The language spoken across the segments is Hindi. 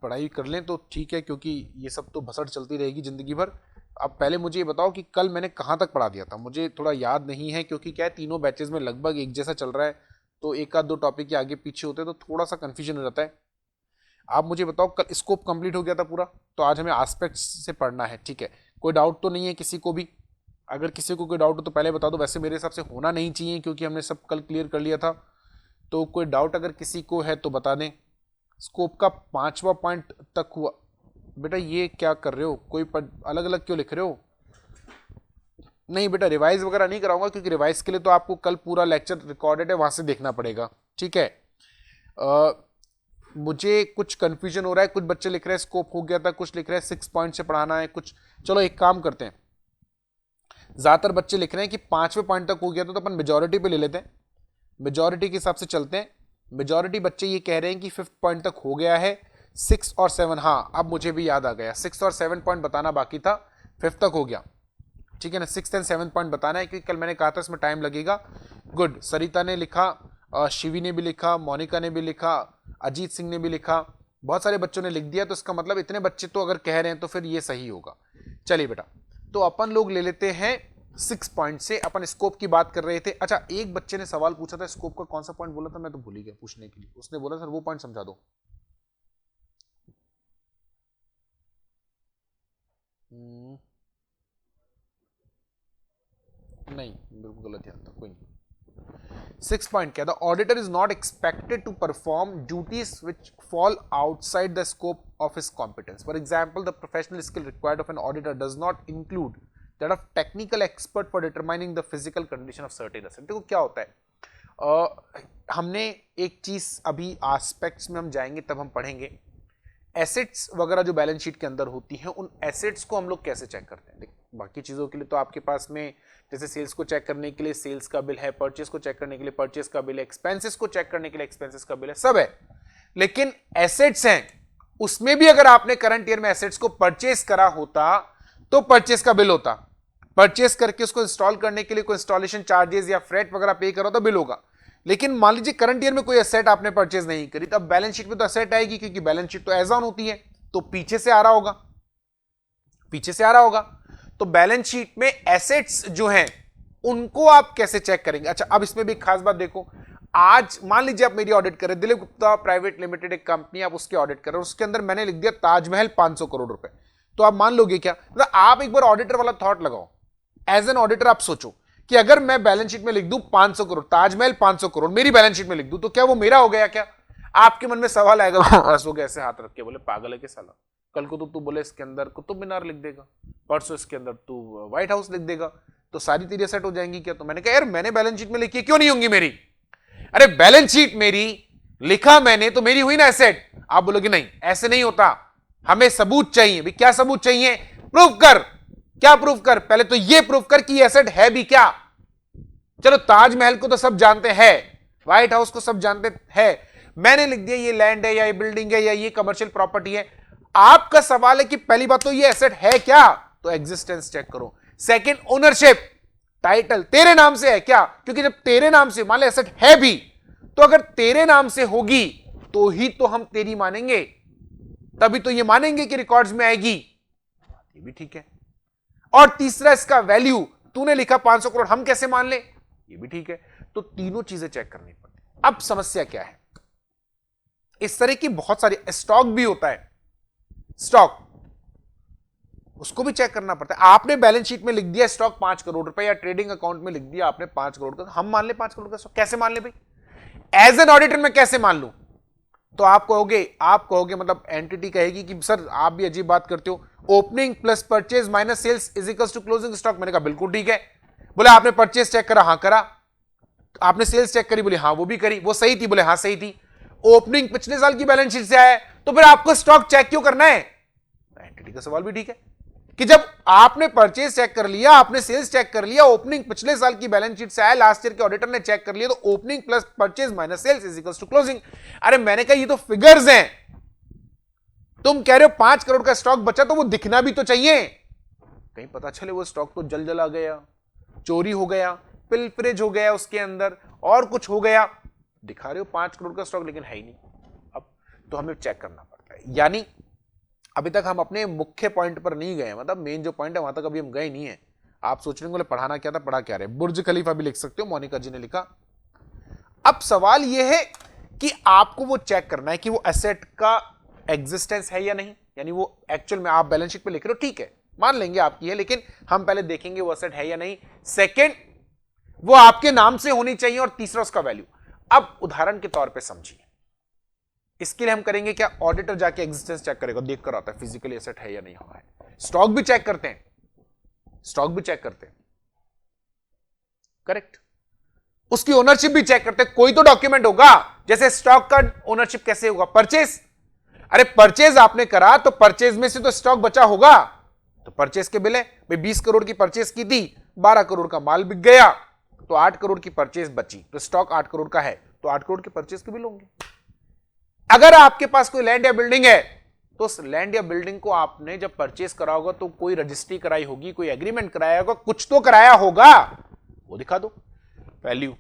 पढ़ाई कर लें तो ठीक है, क्योंकि ये सब तो भसड़ चलती रहेगी ज़िंदगी भर। अब पहले मुझे ये बताओ कि कल मैंने कहाँ तक पढ़ा दिया था, मुझे थोड़ा याद नहीं है, क्योंकि क्या है तीनों बैचेज में लगभग एक जैसा चल रहा है, तो एक आध दो टॉपिक के आगे पीछे होते हैं तो थोड़ा सा कन्फ्यूजन हो जाता है। आप मुझे बताओ, कल स्कोप कंप्लीट हो गया था पूरा, तो आज हमें एस्पेक्ट्स से पढ़ना है, ठीक है। कोई डाउट तो नहीं है किसी को भी? अगर किसी को कोई डाउट हो तो पहले बता दो, वैसे मेरे हिसाब से होना नहीं चाहिए क्योंकि हमने सब कल क्लियर कर लिया था। तो कोई डाउट अगर किसी को है तो बता दें। स्कोप का 5वां पॉइंट तक हुआ। बेटा ये क्या कर रहे हो, कोई अलग अलग क्यों लिख रहे हो? नहीं बेटा, रिवाइज वगैरह नहीं कराऊंगा, क्योंकि रिवाइज के लिए तो आपको कल पूरा लेक्चर रिकॉर्डेड है, वहां से देखना पड़ेगा, ठीक है। मुझे कुछ कंफ्यूजन हो रहा है, कुछ बच्चे लिख रहे हैं स्कोप हो गया था, कुछ लिख रहे हैं 6 पॉइंट से पढ़ाना है कुछ। चलो एक काम करते हैं, ज्यादातर बच्चे लिख रहे हैं कि 5वें पॉइंट तक हो गया था, तो अपन मेजोरिटी पे ले लेते हैं, मेजोरिटी के हिसाब से चलते हैं। मेजोरिटी बच्चे ये कह रहे हैं कि 5th पॉइंट तक हो गया है, 6 और 7। हाँ अब मुझे भी याद आ गया, 6 और 7 पॉइंट बताना बाकी था, 5th तक हो गया, ठीक है ना। 6th एंड 7th पॉइंट बताना है, क्योंकि कल मैंने कहा था इसमें टाइम लगेगा। गुड, सरिता ने लिखा, शिवी ने भी लिखा, मोनिका ने भी लिखा, अजीत सिंह ने भी लिखा, बहुत सारे बच्चों ने लिख दिया, तो इसका मतलब इतने बच्चे तो अगर कह रहे हैं तो फिर ये सही होगा। चलिए बेटा, तो अपन लोग ले लेते हैं 6 पॉइंट से। अपन स्कोप की बात कर रहे थे। अच्छा, एक बच्चे ने सवाल पूछा था, स्कोप का कौन सा पॉइंट बोला था, मैं तो भूल ही गया पूछने के लिए। उसने बोला सर वो पॉइंट समझा दो। नहीं, बिल्कुल गलत याद था, कोई नहीं। 6 पॉइंट क्या था? Auditor is not expected to perform duties which fall outside the scope of his competence. For example, the professional skill required of an auditor does not include that of technical expert for determining the physical condition of certain asset. देखो क्या होता है, हमने एक चीज अभी एस्पेक्ट्स में हम जाएंगे तब हम पढ़ेंगे, एसेट्स वगैरह जो बैलेंस शीट के अंदर होती हैं, उन एसेट्स को हम लोग कैसे चेक करते हैं। बाकी चीज़ों के लिए तो आपके पास में, जैसे सेल्स को चेक करने के लिए सेल्स का बिल है, परचेस को चेक करने के लिए परचेस का बिल है, एक्सपेंसेस को चेक करने के लिए एक्सपेंसेस का बिल है, सब है। लेकिन एसेट्स हैं, उसमें भी अगर आपने करंट ईयर में एसेट्स को परचेस करा होता तो परचेस का बिल होता, परचेस करके उसको इंस्टॉल करने के लिए कोई इंस्टॉलेशन चार्जेस या फ्रेट वगैरह पे करो तो बिल होगा। लेकिन मान लीजिए करंट ईयर में कोई एसेट आपने परचेज नहीं करी, तब बैलेंस शीट में तो एसेट आएगी, क्योंकि बैलेंस शीट तो एज ऑन होती है, तो पीछे से आ रहा होगा, पीछे से आ रहा होगा। तो बैलेंस शीट में एसेट्स जो हैं उनको आप कैसे चेक करेंगे? अच्छा, अब इसमें भी एक खास बात देखो, आज मान लीजिए आप मेरी ऑडिट कर रहे, दिलीप गुप्ता प्राइवेट लिमिटेड एक कंपनी, आप उसके ऑडिट कर रहे हो, उसके अंदर मैंने लिख दिया ताजमहल 500 करोड़ रुपए, तो आप मान लोगे क्या? मतलब आप एक बार ऑडिटर वाला थॉट लगाओ, एज एन ऑडिटर आप सोचो कि अगर मैं बैलेंस शीट में लिख दूं 500 करोड़, ताजमहल 500 करोड़ मेरी बैलेंस शीट में लिख दूं, तो क्या वो मेरा हो गया क्या? आपके मन में सवाल आएगा, हंसोगे ऐसे हाथ रख के, बोले पागल है के साला, कल को तो तू बोले इसके अंदर कुतुब मीनार लिख देगा, परसों इसके अंदर तू व्हाइट हाउस लिख देगा, तो सारी तेरी सेट हो जाएंगी क्या? तो मैंने कहा यार मैंने बैलेंस शीट में लिखी है, क्यों नहीं होंगी मेरी? अरे बैलेंस शीट मेरी, लिखा मैंने तो मेरी हुई ना एसेट। आप बोलोगे नहीं ऐसे नहीं होता, हमें सबूत चाहिए। भी क्या सबूत चाहिए? प्रूफ कर। क्या प्रूफ कर? पहले तो ये प्रूफ कर कि एसेट है भी क्या। चलो ताजमहल को तो सब जानते हैं, व्हाइट हाउस को सब जानते हैं, मैंने लिख दिया ये लैंड है या ये बिल्डिंग है या ये कमर्शियल प्रॉपर्टी है। आपका सवाल है कि पहली बात तो ये एसेट है क्या, तो एग्जिस्टेंस चेक करो। सेकंड, ओनरशिप, टाइटल तेरे नाम से है क्या? क्योंकि जब तेरे नाम से मान लो एसेट है भी, तो अगर तेरे नाम से होगी तो ही तो हम तेरी मानेंगे, तभी तो ये मानेंगे कि रिकॉर्ड्स में आएगी, ये भी ठीक है। और तीसरा, इसका वैल्यू तूने लिखा 500 करोड़, हम कैसे मान ले, ये भी ठीक है। तो तीनों चीजें चेक करनी पड़ती। अब समस्या क्या है, इस तरह की बहुत सारी, स्टॉक भी होता है, स्टॉक उसको भी चेक करना पड़ता है। आपने बैलेंस शीट में लिख दिया स्टॉक 5 करोड़ रुपए, या ट्रेडिंग अकाउंट में लिख दिया आपने 5 करोड़ का, हम मान ले 5 करोड़ का स्टॉक, कैसे मान ले भाई? एज एन ऑडिटर मैं कैसे मान लूं? तो आप कहोगे मतलब एंटिटी कहेगी कि सर आप भी अजीब बात करते हो, opening plus purchase minus sales is equals to closing stock. मैंने कहा बिल्कुल ठीक है। बोले आपने परचेज चेक करा? हाँ करा। आपने सेल्स चेक करी? बोले हाँ वो भी करी। वो सही थी? बोले हाँ सही थी। ओपनिंग पिछले साल की बैलेंस शीट से आया है, तो फिर आपको स्टॉक चेक क्यों करना है? एंटिटी का सवाल भी ठीक है कि जब आपने परचेज चेक कर लिया, आपने सेल्स चेक कर लिया, ओपनिंग पिछले साल की बैलेंस शीट से आया, लास्ट ईयर के ऑडिटर ने चेक कर लिया, तो opening plus purchase minus sales is equals to closing. अरे मैंने कहा ये तो फिगर्स हैं, तुम कह रहे हो 5 करोड़ का स्टॉक बचा, तो वो दिखना भी तो चाहिए, कहीं पता चले वो स्टॉक तो जल जला गया, चोरी हो गया, पिलफरेज हो गया, उसके अंदर और कुछ हो गया। दिखा रहे हो 5 करोड़ का स्टॉक लेकिन है ही नहीं। अब तो हमें चेक करना पड़ता है। यानी अभी तक हम अपने मुख्य पॉइंट पर नहीं गए, मतलब मेन जो पॉइंट है वहां तक अभी हम गए नहीं है। आप सोच रहे होंगे पढ़ाना क्या था, पढ़ा क्या रहे। बुर्ज खलीफा भी लिख सकते हो, मोनिका जी ने लिखा। अब सवाल यह है कि आपको वो चेक करना है कि वो एसेट का एग्जिस्टेंस है या नहीं, यानी वो एक्चुअल में आप बैलेंस शीट पे लिख रहे हो, ठीक है मान लेंगे आपकी है, लेकिन हम पहले देखेंगे वो एसेट है या नहीं। सेकंड, वो आपके नाम से होनी चाहिए, और तीसरा उसका वैल्यू। अब उदाहरण के तौर पे समझिए, इसके लिए हम करेंगे क्या, ऑडिटर जाके एग्जिस्टेंस चेक करेगा, देख कर आता है फिजिकली एसेट है या नहीं हुआ है। स्टॉक भी चेक करते हैं, स्टॉक भी चेक करते हैं, करेक्ट। उसकी ओनरशिप भी चेक करते हैं, कोई तो डॉक्यूमेंट होगा। जैसे स्टॉक का ओनरशिप कैसे होगा, परचेज, अरे परचेज आपने करा तो परचेज में से तो स्टॉक बचा होगा, तो परचेज के बिल है भाई, 20 करोड़ की परचेज की थी, 12 करोड़ का माल बिक गया, तो 8 करोड़ की परचेज बची, तो स्टॉक 8 करोड़ का है, तो 8 करोड़ के परचेज के बिल होंगे। अगर आपके पास कोई लैंड या बिल्डिंग है, तो उस लैंड या बिल्डिंग को आपने जब परचेज करा होगा तो कोई रजिस्ट्री कराई होगी, कोई एग्रीमेंट कराया होगा, कुछ तो कराया होगा, वो दिखा दो, वैल्यू।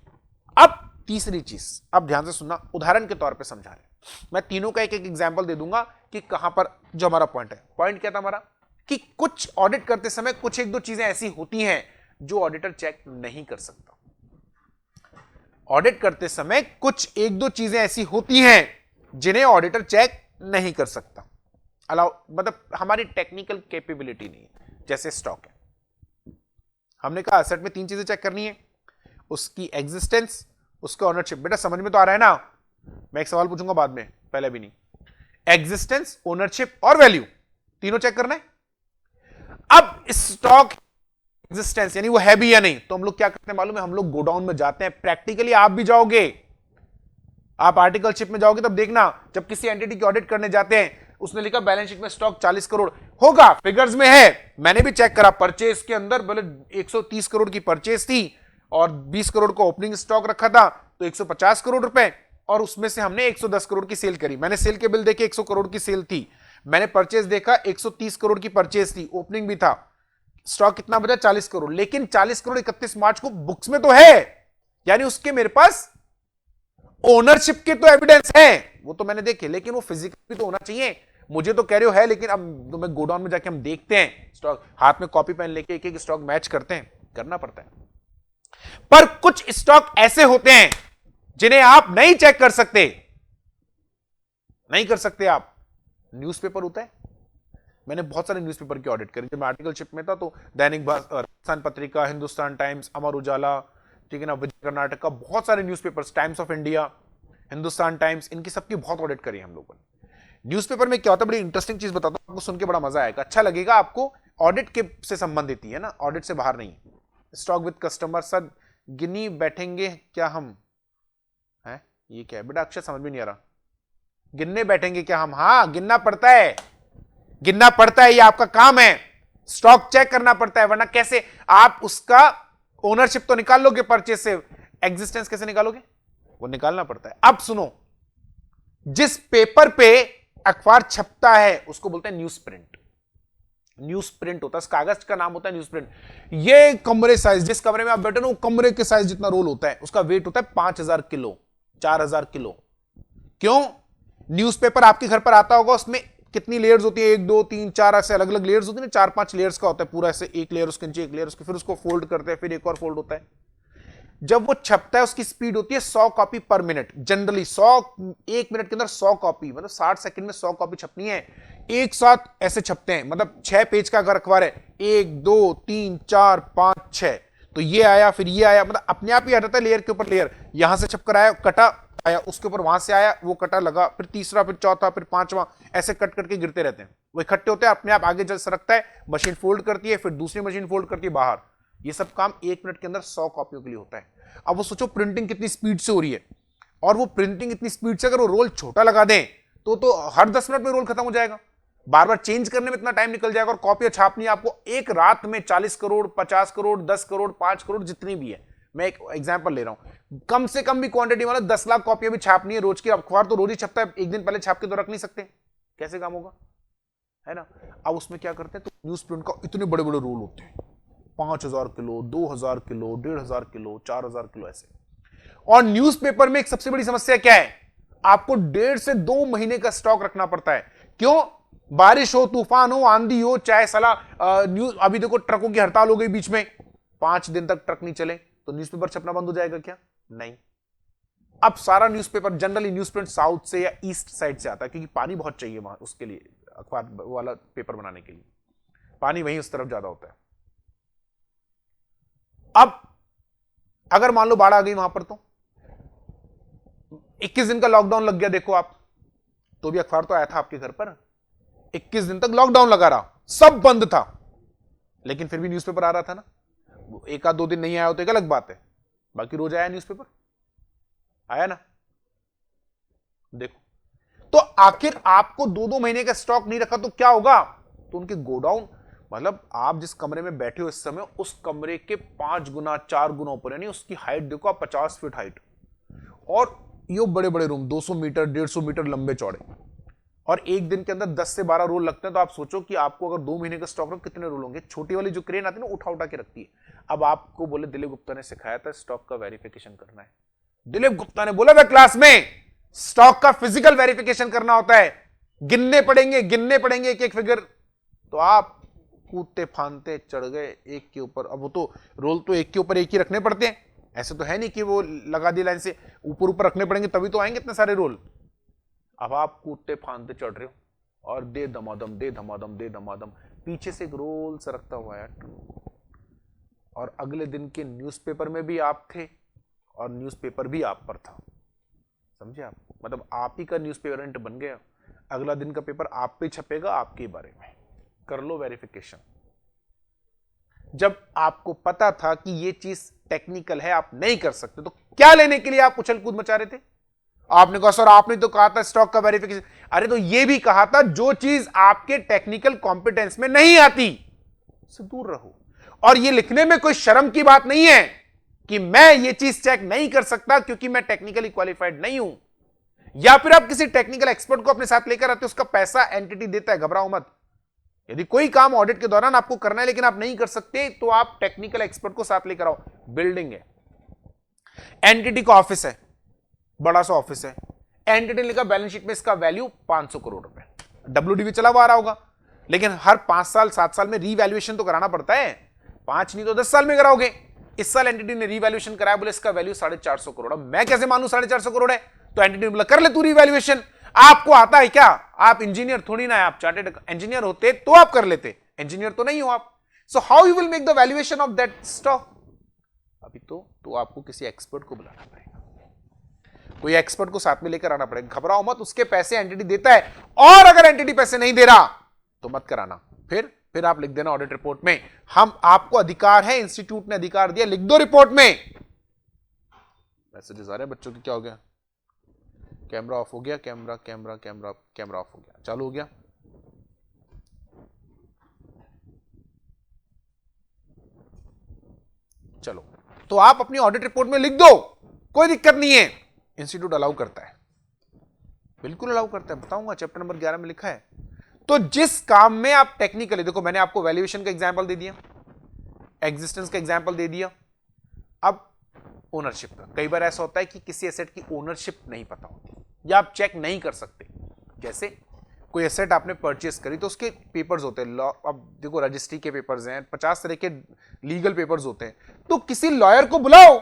अब तीसरी चीज, अब ध्यान से सुनना, उदाहरण के तौर पे समझा रहे, मैं तीनों का एक एक एग्जांपल दे दूंगा कि कहां पर जो हमारा पॉइंट है। पॉइंट क्या था हमारा, कि कुछ ऑडिट करते समय कुछ एक दो चीजें ऐसी होती हैं जो ऑडिटर चेक नहीं कर सकता। ऑडिट करते समय कुछ एक दो चीजें ऐसी होती हैं जिन्हें ऑडिटर चेक नहीं कर सकता, अलाउ, मतलब हमारी टेक्निकल कैपेबिलिटी नहीं है। जैसे स्टॉक है, हमने कहा एसेट में 3 चीजें चेक करनी है, उसकी एग्जिस्टेंस, उसका ऑनरशिप। बेटा समझ में तो आ रहा है ना, मैं एक सवाल पूछूंगा बाद में, पहले भी नहीं। एग्जिस्टेंस, ओनरशिप और वैल्यू, तीनों चेक करना है। अब स्टॉक एग्जिस्टेंस यानी वो है भी या नहीं, तो हम लोग क्या करते हैं मालूम है, हम लोग गोडाउन में जाते हैं, प्रैक्टिकली आप भी जाओगे, आप आर्टिकलशिप में जाओगे तब देखना, जब किसी एंटिटी की ऑडिट करने जाते हैं, उसने लिखा बैलेंस शीट में स्टॉक 40 करोड़ होगा, फिगर्स में है, मैंने भी चेक करा, परचेज के अंदर बोले 130 करोड़ की परचेज थी और 20 करोड़ का ओपनिंग स्टॉक रखा था, तो 150 करोड़ रुपए, और उसमें से हमने 110 करोड़ की सेल करी। मैंने सेल के बिल देखे, 100 करोड़ की सेल थी, मैंने परचेज देखा, 130 करोड़ की परचेज थी, ओपनिंग भी था, स्टॉक कितना बचा, 40 करोड़। लेकिन 40 करोड़ 31 मार्च को बुक्स में तो है, यानी उसके मेरे पास ओनरशिप के तो एविडेंस है, वो तो मैंने देखे, लेकिन वो फिजिकल भी तो होना चाहिए। मुझे तो कह रहे हो है, लेकिन अब तो मैं गोडाउन में जाके हम देखते हैं स्टॉक, हाथ में कॉपी पेन लेके एक एक स्टॉक मैच करते हैं, करना पड़ता है। पर कुछ स्टॉक ऐसे होते हैं जिन्हें आप नहीं चेक कर सकते, नहीं कर सकते आप। न्यूज़पेपर होता है, मैंने बहुत सारे न्यूज़पेपर की ऑडिट करी, जब मैं आर्टिकलशिप में था तो दैनिक राजस्थान पत्रिका, हिंदुस्तान टाइम्स, अमर उजाला, ठीक है ना, विजय कर्नाटक का, बहुत सारे newspapers, times of India, Hindustan times, इनकी सबकी बहुत ऑडिट करी हम लोगों ने। न्यूज़पेपर में क्या होता है, बड़ी इंटरेस्टिंग चीज बताता हूं आपको, सुन के बड़ा मजा आएगा, अच्छा लगेगा आपको, ऑडिट के से संबंधित ही है ना, ऑडिट से बाहर नहीं। स्टॉक विद कस्टमर, सर गिनी बैठेंगे क्या हम, है ये क्या है बेटा, अक्षर समझ में नहीं आ रहा, गिनने बैठेंगे क्या हम, हाँ गिनना पड़ता है, गिनना पड़ता है, ये आपका काम है, स्टॉक चेक करना पड़ता है, वरना कैसे आप उसका ओनरशिप तो निकाल लोगे परचेज से, एग्जिस्टेंस कैसे निकालोगे, वो निकालना पड़ता है। अब सुनो, जिस पेपर पे अखबार छपता है उसको बोलते हैं न्यूज प्रिंट, न्यूज प्रिंट होता है, कागज का नाम होता है न्यूज प्रिंट। ये कमरे साइज, जिस कमरे में आप बैठे हो कमरे के साइज जितना रोल होता है, उसका वेट होता है 5000 किलो, 4000 किलो। क्यों, न्यूज़पेपर आपके घर पर आता होगा, उसमें कितनी लेयर्स होती है, 1 2 3 4 ऐसे अलग अलग लेयर्स होती है ना, 4-5 लेयर्स का होता है पूरा, ऐसे एक लेयर, उसके नीचे एक लेयर, उसके फिर उसको फोल्ड करते हैं, फिर एक और फोल्ड होता है। जब वो छपता है उसकी स्पीड होती है 100 कॉपी पर मिनट, जनरली 100, 1 मिनट के अंदर 100 कॉपी, मतलब 60 सेकंड में 100 कॉपी छपनी है, एक साथ ऐसे छपते हैं, मतलब 6 पेज का अगर अखबार है, 1 2 3 4 5 6, तो ये आया फिर ये आया, मतलब अपने आप ही आ जाता है लेयर के ऊपर लेयर, यहां से छपकर आया, कटा आया, उसके ऊपर वहां से आया, वो कटा लगा, फिर तीसरा, फिर चौथा, फिर पांचवा, ऐसे कट करके गिरते रहते हैं, वो इकट्ठे होते हैं, अपने आप आगे जल सरकता है, मशीन फोल्ड करती है, फिर दूसरी मशीन फोल्ड करती है बाहर। ये सब काम 1 मिनट के अंदर 100 कॉपियों के लिए होता है। अब वो सोचो प्रिंटिंग कितनी स्पीड से हो रही है, और वो प्रिंटिंग इतनी स्पीड से अगर वो रोल छोटा लगा दें तो हर 10 मिनट में रोल खत्म हो जाएगा, बार बार चेंज करने में इतना टाइम निकल जाएगा, और कॉपियां छापनी है आपको एक रात में 40 करोड़, 50 करोड़, 10 करोड़, 5 करोड़, जितनी भी है, मैं एक एग्जांपल ले रहा हूं, कम से कम भी क्वांटिटी मतलब 10 लाख कॉपियां भी छापनी है रोज की। अखबार तो रोज ही छपता है, एक दिन पहले छाप के तो रख नहीं सकते, कैसे काम होगा, है ना। अब उसमें क्या करते हैं, तो न्यूज प्रिंट का इतने बड़े बड़े रोल होते हैं, 5000 किलो, 2000 किलो, 1500 किलो, 4000 किलो ऐसे। और न्यूज़पेपर में एक सबसे बड़ी समस्या क्या है, आपको 1.5 से 2 महीने का स्टॉक रखना पड़ता है, क्यों? बारिश हो, तूफान हो, आंधी हो, चाहे साला न्यूज, अभी देखो ट्रकों की हड़ताल हो गई बीच में, 5 दिन तक ट्रक नहीं चले तो न्यूज़पेपर छपना बंद हो जाएगा क्या? नहीं। अब सारा newspaper generally news print south से या ईस्ट साइड से आता है, क्योंकि पानी बहुत चाहिए वहां उसके लिए, अखबार वाला पेपर बनाने के लिए पानी वहीं उस तरफ ज्यादा होता है। अब अगर मान लो बाढ़ आ गई वहां पर, तो 21 दिन का लॉकडाउन लग गया, देखो आप, तो भी अखबार तो आया था आपके घर पर, 21 दिन तक लॉकडाउन लगा रहा, सब बंद था, लेकिन फिर भी न्यूज़पेपर आ रहा था ना। एक आध 2 दिन नहीं आया हो तो एक अलग बात है, बाकी रोज आया न्यूज़पेपर, आया ना। देखो, तो आखिर आपको 2-2 महीने का स्टॉक नहीं रखा तो क्या होगा? तो उनके गोडाउन, मतलब आप जिस कमरे में बैठे हो इस समय, उस कमरे के 5 गुना 4 गुना ऊपर, यानी उसकी हाइट देखो आप, 50 फीट हाइट, और ये बड़े बड़े रूम 200 मीटर 150 मीटर लंबे चौड़े, और एक दिन के अंदर 10 से 12 रोल लगते हैं। तो आप सोचो कि आपको अगर 2 महीने का स्टॉक रखो, कितने रोल होंगे? छोटी वाली जो क्रेन आती है ना, उठा उठा के रखती है। अब आपको बोले दिलीप गुप्ता ने सिखाया था स्टॉक का वेरिफिकेशन करना है, दिलीप गुप्ता ने बोला था क्लास में, स्टॉक का फिजिकल वेरिफिकेशन करना होता है, गिनने पड़ेंगे एक एक फिगर, तो आप कूदते फांदते चढ़ गए एक के ऊपर। अब वो तो रोल तो एक के ऊपर एक ही रखने पड़ते हैं, ऐसे तो है नहीं कि वो लगा दी लाइन से, ऊपर ऊपर रखने पड़ेंगे तभी तो आएंगे इतने सारे रोल। अब आप कूदते फांदते चढ़ रहे हो और दे धमाधम दे धमाधम दे धमाधम, पीछे से एक रोल सरकता हुआ है, और अगले दिन के न्यूज़पेपर में भी आप थे और न्यूज़पेपर भी आप पर था, समझे आप? मतलब आप ही का न्यूज़पेपर बन गया, अगला दिन का पेपर आप पे छपेगा, आपके बारे में। कर लो वेरिफिकेशन। जब आपको पता था कि ये चीज टेक्निकल है, आप नहीं कर सकते, तो क्या लेने के लिए आप उछल कूद मचा रहे थे? आपने कहा सर आपने तो कहा था स्टॉक का वेरिफिकेशन, अरे तो ये भी कहा था जो चीज आपके टेक्निकल कॉम्पिटेंस में नहीं आती उससे दूर रहो। और ये लिखने में कोई शर्म की बात नहीं है कि मैं ये चीज चेक नहीं कर सकता क्योंकि मैं टेक्निकली क्वालिफाइड नहीं हूं, या फिर आप किसी टेक्निकल एक्सपर्ट को अपने साथ लेकर आते, उसका पैसा एंटिटी देता है, घबराओ मत। यदि कोई काम ऑडिट के दौरान आपको करना है लेकिन आप नहीं कर सकते, तो आप टेक्निकल एक्सपर्ट को साथ लेकर आओ। बिल्डिंग है, एंटिटी का ऑफिस है, बड़ा सा ऑफिस है, एंटिटी लिखा बैलेंस शीट में इसका वैल्यू 500 करोड़ रुपए, डब्ल्यूडीवी चला हुआ आ रहा होगा, लेकिन हर 5 साल 7 साल में रीवैल्यूएशन तो कराना पड़ता है, 5 नहीं तो 10 साल में कराओगे। इस साल एंटिटी ने रीवैल्यूएशन कराया, बोले इसका वैल्यू 450 करोड़। मैं कैसे मानूं 450 करोड़ है? तो एंटिटी ने बोला कर ले तू रीवैल्यूएशन। आपको आता है क्या? आप इंजीनियर थोड़ी ना है, आप चार्टेड इंजीनियर होते तो आप कर लेते, इंजीनियर तो नहीं हो आप। So how you will make the valuation of that stock? अभी तो आपको किसी एक्सपर्ट को बुलाना पड़ेगा, कोई एक्सपर्ट को साथ में लेकर आना पड़ेगा। घबराओ मत, उसके पैसे एंटिटी देता है, और अगर एंटिटी पैसे नहीं दे रहा तो मत कराना। फिर आप लिख देना ऑडिट रिपोर्ट में, हम आपको अधिकार है, इंस्टीट्यूट ने अधिकार दिया, लिख दो रिपोर्ट में। मैसेजेस आ रहे हैं बच्चों की, क्या हो गया? कैमरा ऑफ हो गया, camera camera camera camera off हो गया, चालू हो गया। चलो, तो आप अपनी ऑडिट रिपोर्ट में लिख दो, कोई दिक्कत नहीं है, इंस्टीट्यूट अलाउ करता है, बिल्कुल अलाउ करता है, बताऊंगा चैप्टर नंबर 11 में लिखा है। तो जिस काम में आप टेक्निकली, देखो मैंने आपको वैल्यूएशन का एग्जांपल दे दिया, एग्जिस्टेंस का एग्जांपल दे दिया, अब ओनरशिप का। कई बार ऐसा होता है कि किसी एसेट की ओनरशिप नहीं पता होती या आप चेक नहीं कर सकते। जैसे कोई एसेट आपने परचेस करी तो उसके पेपर्स होते हैं, लॉ, अब देखो रजिस्ट्री के पेपर्स हैं, 50 तरह के लीगल पेपर्स होते हैं, तो किसी लॉयर को बुलाओ।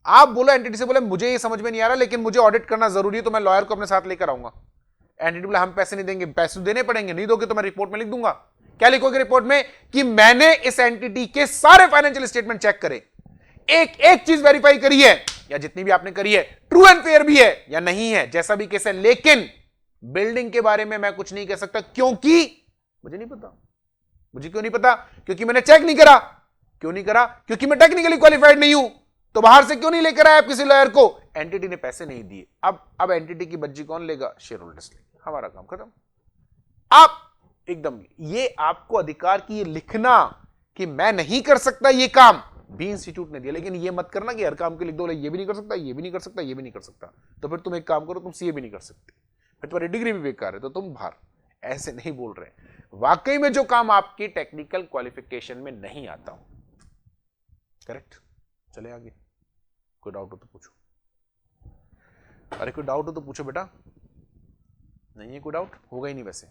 आप बोलो एंटिटी से, बोले मुझे ये समझ में नहीं आ रहा लेकिन मुझे ऑडिट करना जरूरी है, तो मैं लॉयर को अपने साथ लेकर आऊंगा। एंटिटी बोले हम पैसे नहीं देंगे, पैसे देने पड़ेंगे, नहीं दोगे तो मैं रिपोर्ट में लिख दूंगा। क्या लिखोगे रिपोर्ट में? कि मैंने इस एंटिटी के सारे फाइनेंशियल स्टेटमेंट चेक करे, एक एक चीज वेरीफाई करी है, या जितनी भी आपने करी है ट्रू एंड फेयर भी है या नहीं है, जैसा भी केस है, लेकिन बिल्डिंग के बारे में मैं कुछ नहीं कह सकता क्योंकि मुझे नहीं पता। मुझे क्यों नहीं पता? क्योंकि मैंने चेक नहीं करा। क्यों नहीं करा? क्योंकि मैं टेक्निकली क्वालिफाइड नहीं हूं। तो बाहर से क्यों नहीं लेकर आए आप किसी लॉयर को? एंटिटी ने पैसे नहीं दिए। अब एंटिटी की बज्जी कौन लेगा? शेयर होल्डर्स लेंगे, हमारा काम खत्म। आप एकदम, ये आपको अधिकार की ये लिखना कि मैं नहीं कर सकता ये काम, भी इंस्टीट्यूट ने दिया, लेकिन ये मत करना कि हर काम के लिख दो, ये भी नहीं कर सकता, ये भी नहीं कर सकता, ये भी नहीं कर सकता, तो फिर तुम एक काम करो, तुम सीए भी नहीं कर सकते, फिर तुम्हारी डिग्री भी बेकार है, तो तुम बाहर। ऐसे नहीं बोल रहे, वाकई में जो काम आपकी टेक्निकल क्वालिफिकेशन में नहीं आता हो। करेक्ट? चले आगे। कोई डाउट हो तो पूछो। अरे कोई डाउट हो तो पूछो बेटा। नहीं है कोई डाउट, होगा ही नहीं वैसे।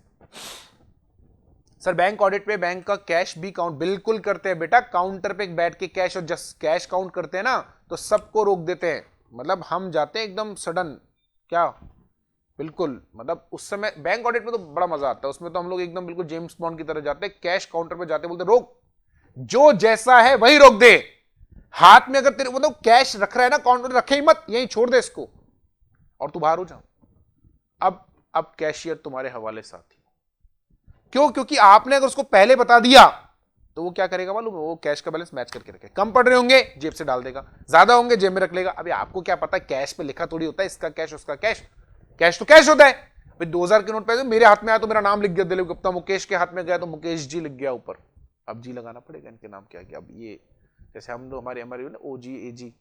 सर बैंक ऑडिट पे बैंक का कैश भी काउंट, बिल्कुल करते हैं बेटा, काउंटर पे बैठ के कैश और जस्ट कैश काउंट करते हैं ना, तो सबको रोक देते हैं। मतलब हम जाते हैं एकदम सडन, क्या बिल्कुल, मतलब उस समय बैंक ऑडिट में तो बड़ा मजा आता है, उसमें तो हम लोग एकदम बिल्कुल जेम्स बॉन्ड की तरह जाते हैं, कैश काउंटर पे जाते बोलते रोक, जो जैसा है वही रोक दे। हाथ में अगर तेरे मतलब कैश रख रहा है ना काउंटर, रखे ही मत, यही छोड़ दे इसको और तू बाहर हो जा। अब कैशियर तुम्हारे हवाले साथी, क्यों? क्योंकि आपने अगर उसको पहले बता दिया तो वो क्या करेगा मालूम है, वो कैश का बैलेंस मैच करके रखे, कम पड़ रहे होंगे जेब से डाल देगा, ज्यादा होंगे जेब में रख लेगा। अभी आपको क्या पता, कैश पे लिखा थोड़ी होता है इसका कैश उसका कैश, कैश तो कैश होता है। भाई 2000 के नोट पैसे मेरे हाथ में आया तो मेरा नाम लिख गया दिलीप गुप्ता, मुकेश के हाथ में गया तो मुकेश जी लिख गया ऊपर, अब जी लगाना पड़ेगा, इनके नाम क्या क्या, अब ये जैसे हम लोग हमारे ओ जी ए जी,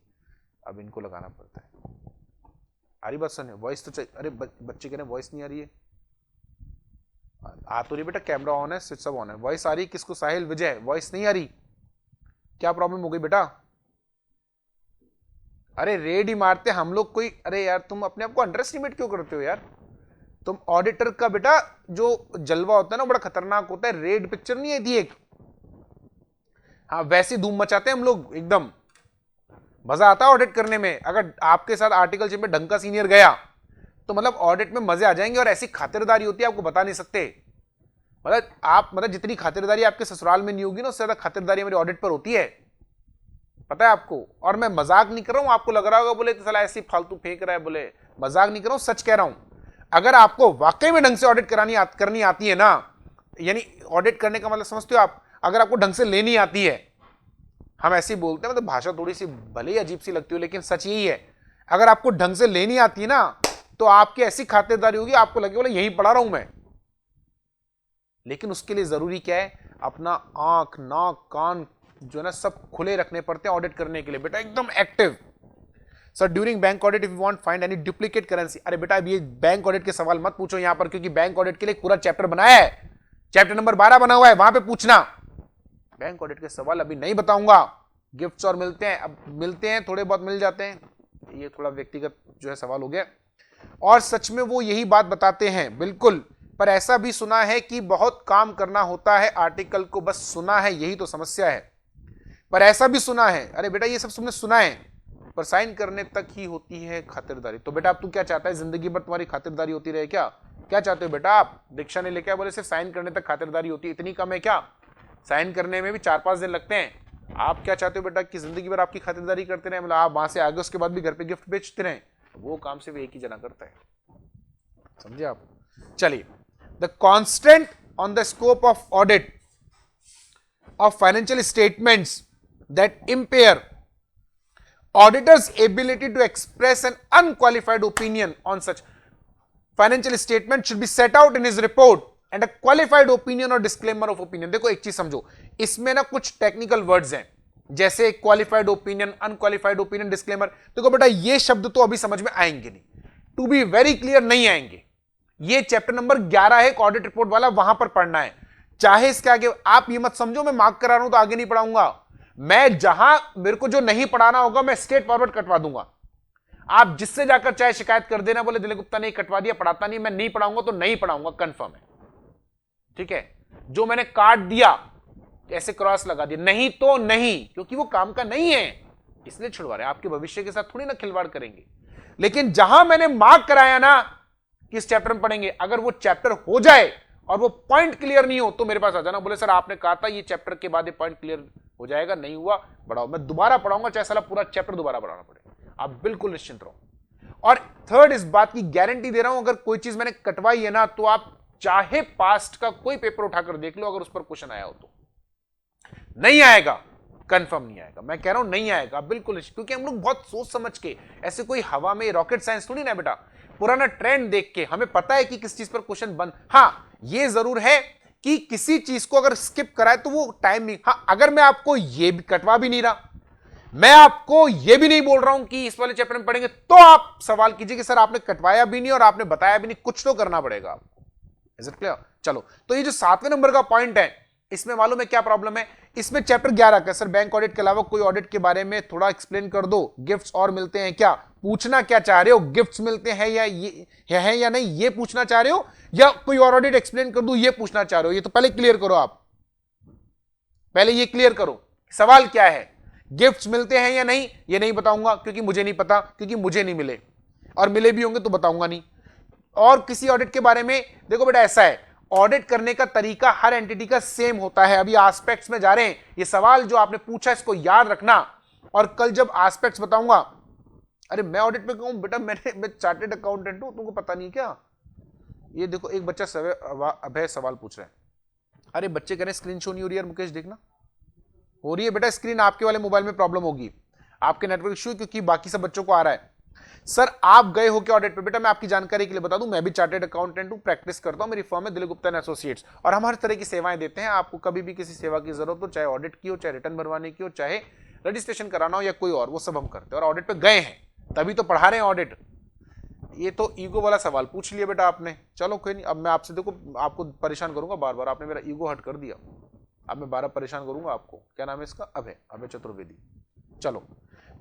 अब इनको लगाना पड़ता है। आ रही बात सुन, वॉइस तो चाहिए, अरे बच्चे कह रहे वॉइस नहीं आ रही है, आ तो रही बेटा, कैमरा ऑन है, स्विच सब ऑन है, वॉइस आ रही किसको? साहिल विजय, वॉइस नहीं आ रही, क्या प्रॉब्लम हो गई बेटा? अरे रेड ही मारते हम लोग कोई, अरे यार तुम अपने आप को अंडर एस्टिमेट क्यों करते हो यार? तुम ऑडिटर का बेटा जो जलवा होता है ना बड़ा खतरनाक होता है, रेड पिक्चर नहीं आई थी एक, हाँ वैसी धूम मचाते हैं हम लोग एकदम, मजा आता है ऑडिट करने में। अगर आपके साथ आर्टिकल शिप में ढंग का सीनियर गया तो मतलब ऑडिट में मजे आ जाएंगे, और ऐसी खातिरदारी होती है आपको बता नहीं सकते। मतलब आप मतलब जितनी खातिरदारी आपके ससुराल में नहीं होगी ना, उससे ज्यादा खातिरदारी मेरी ऑडिट पर होती है, पता है आपको। और मैं मजाक नहीं कर रहा हूं, आपको लग रहा होगा बोले तो साला ऐसी फालतू फेंक रहा है, बोले मजाक नहीं कर रहा हूं, सच कह रहा हूं। अगर आपको वाकई में ढंग से ऑडिट करनी आती है ना, यानी ऑडिट करने का मतलब समझते हो आप, अगर आपको ढंग से लेनी आती है, हम ऐसे ही बोलते हैं मतलब भाषा थोड़ी सी भले ही अजीब सी लगती हो, लेकिन सच यही है, अगर आपको ढंग से लेनी आती है ना तो आपकी ऐसी खातिरदारी होगी, आपको लगे बोले यही पढ़ा रहा हूं मैं। लेकिन उसके लिए जरूरी क्या है, अपना आंख नाक कान जो है ना सब खुले रखने पड़ते हैं ऑडिट करने के लिए बेटा, एकदम active. Sir during bank audit if you want find any duplicate currency, अरे बेटा अब ये बैंक ऑडिट के सवाल मत पूछो यहां पर, क्योंकि बैंक ऑडिट के लिए पूरा चैप्टर बनाया है, चैप्टर नंबर 12 बना हुआ है, वहां पे पूछना। बैंक ऑडिट के सवाल अभी नहीं बताऊंगा, गिफ्ट्स और मिलते हैं, अब मिलते हैं थोड़े बहुत मिल जाते हैं, ये थोड़ा व्यक्तिगत जो है सवाल हो गया। और सच में वो यही बात बताते हैं बिल्कुल, पर ऐसा भी सुना है कि बहुत काम करना होता है आर्टिकल को, बस सुना है यही तो समस्या है, पर ऐसा भी सुना है। अरे बेटा ये सब तुमने सुना है, पर साइन करने तक ही होती है खातिरदारी। तो बेटा अब तू क्या चाहता है, जिंदगी भर तुम्हारी खातिरदारी होती रहे क्या? क्या चाहते हो बेटा आप? दीक्षा ने लेके बोले सिर्फ साइन करने तक खातिरदारी होती है, इतनी कम है क्या? साइन करने में भी 4-5 दिन लगते हैं। आप क्या चाहते हो बेटा कि जिंदगी भर आपकी खातिरदारी करते रहे, मतलब आप वहां से आगे उसके बाद भी घर पे गिफ्ट बेचते रहे? वो काम सिर्फ एक ही जना करता है, समझे आप? चलिए, the constant on the scope of audit of financial statements that impair auditors ability to express an unqualified opinion on such financial statement should be set out in his report and a qualified opinion और डिस्क्लेमर ऑफ ओपिनियन। देखो एक चीज समझो, इसमें ना कुछ टेक्निकल वर्ड्स हैं, जैसे qualified opinion, unqualified opinion, disclaimer. देखो बेटा ये शब्द तो अभी समझ में आएंगे नहीं, टू बी वेरी क्लियर नहीं आएंगे। ये चैप्टर नंबर 11 है ऑडिट रिपोर्ट वाला, वहां पर पढ़ना है। चाहे इसके आगे आप ये मत समझो मैं मार्क करा रहा हूं तो आगे नहीं पढ़ाऊंगा, मैं जहां मेरे को जो नहीं पढ़ाना होगा मैं स्ट्रेट फॉरवर्ड कटवा दूंगा। आप जिससे जाकर चाहे शिकायत कर देना, बोले दिलीप गुप्ता ने कटवा दिया, पढ़ाता नहीं, मैं नहीं पढ़ाऊंगा तो नहीं पढ़ाऊंगा, कंफर्म है, ठीक है? जो मैंने काट दिया ऐसे क्रॉस लगा दिया, नहीं तो नहीं, क्योंकि वो काम का नहीं है इसलिए छुड़वा रहे, आपके भविष्य के साथ थोड़ी ना खिलवाड़ करेंगे। लेकिन जहां मैंने मार्क कराया ना कि इस चैप्टर में पढ़ेंगे, अगर वो चैप्टर हो जाए और वो पॉइंट क्लियर नहीं हो तो मेरे पास आ जाना, बोले सर आपने कहा था ये चैप्टर के बाद ये पॉइंट क्लियर हो जाएगा, नहीं हुआ बढ़ाओ, मैं दोबारा पढ़ाऊंगा, चाहे साला पूरा चैप्टर दोबारा पढ़ाना पड़े, आप बिल्कुल निश्चिंत रहो। और थर्ड, इस बात की गारंटी दे रहा हूं, अगर कोई चीज मैंने कटवाई है ना तो आप चाहे पास्ट का कोई पेपर उठाकर देख लो, अगर उस पर क्वेश्चन आया हो तो नहीं आएगा, कंफर्म नहीं आएगा, मैं कह रहा हूं नहीं आएगा बिल्कुल, क्योंकि हम लोग बहुत सोच समझ के, ऐसे कोई हवा में रॉकेट साइंस थोड़ी ना बेटा, पुराना ट्रेंड देख के हमें पता है कि किस चीज पर क्वेश्चन बन। हां ये जरूर है कि किसी चीज को अगर स्किप कराए तो वो टाइम नहीं, हां अगर मैं आपको ये भी कटवा भी नहीं रहा, मैं आपको यह भी नहीं बोल रहा हूं कि इस वाले चैप्टर में पढ़ेंगे, तो आप सवाल कीजिए कि सर आपने कटवाया भी नहीं और आपने बताया भी नहीं, कुछ तो करना पड़ेगा आपको। Is it clear? चलो, तो ये जो 7वें नंबर का पॉइंट है इसमें मालूम है क्या प्रॉब्लम है, इसमें चैप्टर 11 का सर बैंक ऑडिट के अलावा कोई ऑडिट के बारे में थोड़ा एक्सप्लेन कर दो, गिफ्ट्स और मिलते हैं क्या, पूछना क्या चाह रहे हो, गिफ्ट्स मिलते हैं या ये है या नहीं ये पूछना चाह रहे हो, या कोई और ऑडिट एक्सप्लेन कर दूं ये पूछना चाह रहे हो, ये तो पहले क्लियर करो आप, पहले ये क्लियर करो सवाल क्या है। गिफ्ट्स मिलते हैं या नहीं ये नहीं बताऊंगा क्योंकि मुझे नहीं पता, क्योंकि मुझे नहीं मिले, और मिले भी होंगे तो बताऊंगा नहीं। और किसी ऑडिट के बारे में देखो बेटा ऐसा है, ऑडिट करने का तरीका हर एंटिटी का सेम होता है। अभी एस्पेक्ट्स में जा रहे हैं, ये सवाल जो आपने पूछा इसको याद रखना, और कल जब एस्पेक्ट्स बताऊंगा, अरे मैं ऑडिट में कहूं बेटा मैं चार्टेड अकाउंटेंट हूं, तुमको पता नहीं क्या। ये देखो एक बच्चा अभय सवाल पूछ रहा है, अरे बच्चे कह रहे हैं स्क्रीन शो नहीं हो रही यार मुकेश, देखना हो रही है बेटा स्क्रीन, आपके वाले मोबाइल में प्रॉब्लम होगी, आपके नेटवर्क इशू, क्योंकि बाकी सब बच्चों को आ रहा है। सर आप गए हो क्या ऑडिट पे? बेटा मैं आपकी जानकारी के लिए बता दूं, मैं भी चार्टेड अकाउंटेंट हूं, प्रैक्टिस करता हूं, मेरी फर्म है दिलीप गुप्ता एंड एसोसिएट्स, और हम हर तरह की सेवाएं देते हैं। आपको कभी भी किसी सेवा की जरूरत हो, चाहे ऑडिट की हो, चाहे रिटर्न भरवाने की हो, चाहे रजिस्ट्रेशन कराना हो या कोई और, वो सब हम करते हैं। और ऑडिट पे गए हैं तभी तो पढ़ा रहे हैं ऑडिट। ये तो ईगो वाला सवाल पूछ लिया बेटा आपने, चलो कोई नहीं, अब मैं आपसे देखो आपको परेशान करूंगा बार बार, आपने मेरा ईगो हट कर दिया, अब मैं 12 परेशान करूंगा आपको। क्या नाम है इसका? अभय चतुर्वेदी। चलो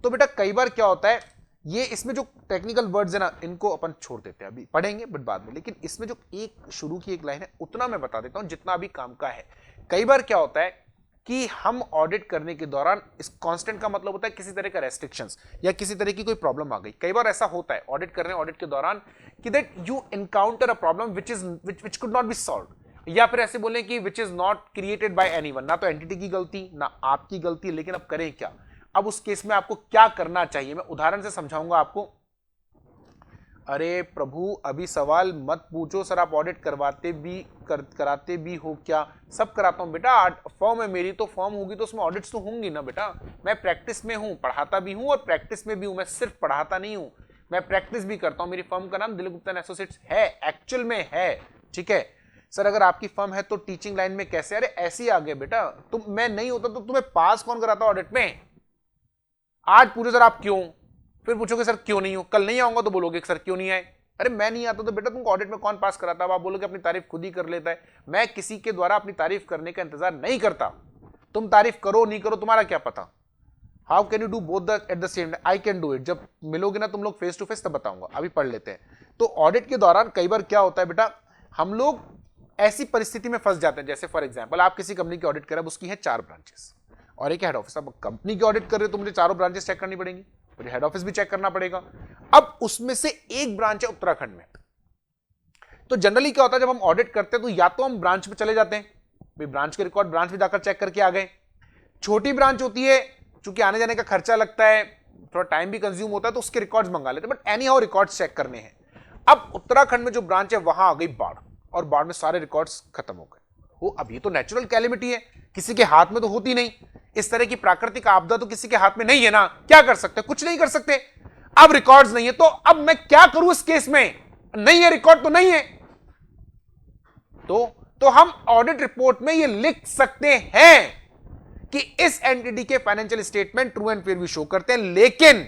तो बेटा कई बार क्या होता है, ये इसमें जो टेक्निकल वर्ड्स है ना इनको अपन छोड़ देते हैं, अभी पढ़ेंगे बट बाद में, लेकिन इसमें जो एक शुरू की एक लाइन है उतना मैं बता देता हूं जितना अभी काम का है। कई बार क्या होता है कि हम ऑडिट करने के दौरान, इस कांस्टेंट का मतलब होता है किसी तरह का रेस्ट्रिक्शंस या किसी तरह की कोई प्रॉब्लम आ गई। कई बार ऐसा होता है ऑडिट कर रहे हैं, ऑडिट के दौरान कि that you encounter a problem which could not be solve, या फिर ऐसे बोले कि which is not created by anyone, ना तो एंटिटी की गलती ना आपकी गलती, लेकिन अब करें क्या। अब उस केस में आपको क्या करना चाहिए, मैं उदाहरण से समझाऊंगा आपको। अरे प्रभु अभी सवाल मत पूछो सर, आप ऑडिट कराते भी हो क्या? सब कराता हूं बेटा, फॉर्म है मेरी, तो फॉर्म होगी तो उसमें ऑडिट्स तो होंगी ना बेटा। मैं प्रैक्टिस में हूं, पढ़ाता भी हूं और प्रैक्टिस में भी हूं, मैं सिर्फ पढ़ाता नहीं हूं, मैं प्रैक्टिस भी करता हूं। मेरी फर्म का नाम दिलीप गुप्ता एंड एसोसिएट्स है, एक्चुअल में है, ठीक है। सर अगर आपकी फर्म है तो टीचिंग लाइन में कैसे? अरे ऐसे ही आ गए बेटा, तुम मैं नहीं होता तो तुम्हें पास कौन कराता ऑडिट में? आज पूछो सर आप क्यों, फिर पूछोगे सर क्यों नहीं हो, कल नहीं आऊंगा तो बोलोगे सर क्यों नहीं आए। अरे मैं नहीं आता तो बेटा तुमको ऑडिट में कौन पास कराता? आप बोलोगे अपनी तारीफ खुद ही कर लेता है। मैं किसी के द्वारा अपनी तारीफ करने का इंतजार नहीं करता, तुम तारीफ करो नहीं करो तुम्हारा क्या पता। How can you do both at the same time? I can do it. जब मिलोगे ना तुम लोग फेस टू फेस तब बताऊंगा, अभी पढ़ लेते हैं। तो ऑडिट के दौरान कई बार क्या होता है बेटा, हम लोग ऐसी परिस्थिति में फंस जाते हैं, जैसे फॉर एग्जाम्पल आप किसी कंपनी की ऑडिट कर रहे हैं, उसकी है 4 ब्रांचेस और एक हेड ऑफिस। अब कंपनी की ऑडिट कर रहे हो तो मुझे चारों ब्रांचेस चेक करनी पड़ेंगी, मुझे हेड ऑफिस भी चेक करना पड़ेगा। अब उसमें से एक ब्रांच है उत्तराखंड में, तो जनरली क्या होता है जब हम ऑडिट करते हैं तो या तो हम ब्रांच पे चले जाते हैं, भाई ब्रांच के रिकॉर्ड ब्रांच में जाकर चेक करके आ गए। छोटी ब्रांच होती है, चूंकि आने जाने का खर्चा लगता है, थोड़ा टाइम भी कंज्यूम होता है, तो उसके रिकॉर्ड्स मंगा लेते हैं, but anyhow records check करने हैं। अब उत्तराखंड में जो ब्रांच है वहां आ गई बाढ़, और बाढ़ में सारे रिकॉर्ड्स खत्म हो गए। वो अब ये तो नेचुरल कैलेमिटी है, किसी के हाथ में तो होती नहीं, इस तरह की प्राकृतिक आपदा तो किसी के हाथ में नहीं है ना, क्या कर सकते? कुछ नहीं कर सकते। अब रिकॉर्ड्स नहीं है तो अब मैं क्या करूं इस केस में? नहीं है रिकॉर्ड तो नहीं है, तो हम ऑडिट रिपोर्ट में ये लिख सकते हैं कि इस एंटिटी के financial statement true and fair भी शो करते हैं, लेकिन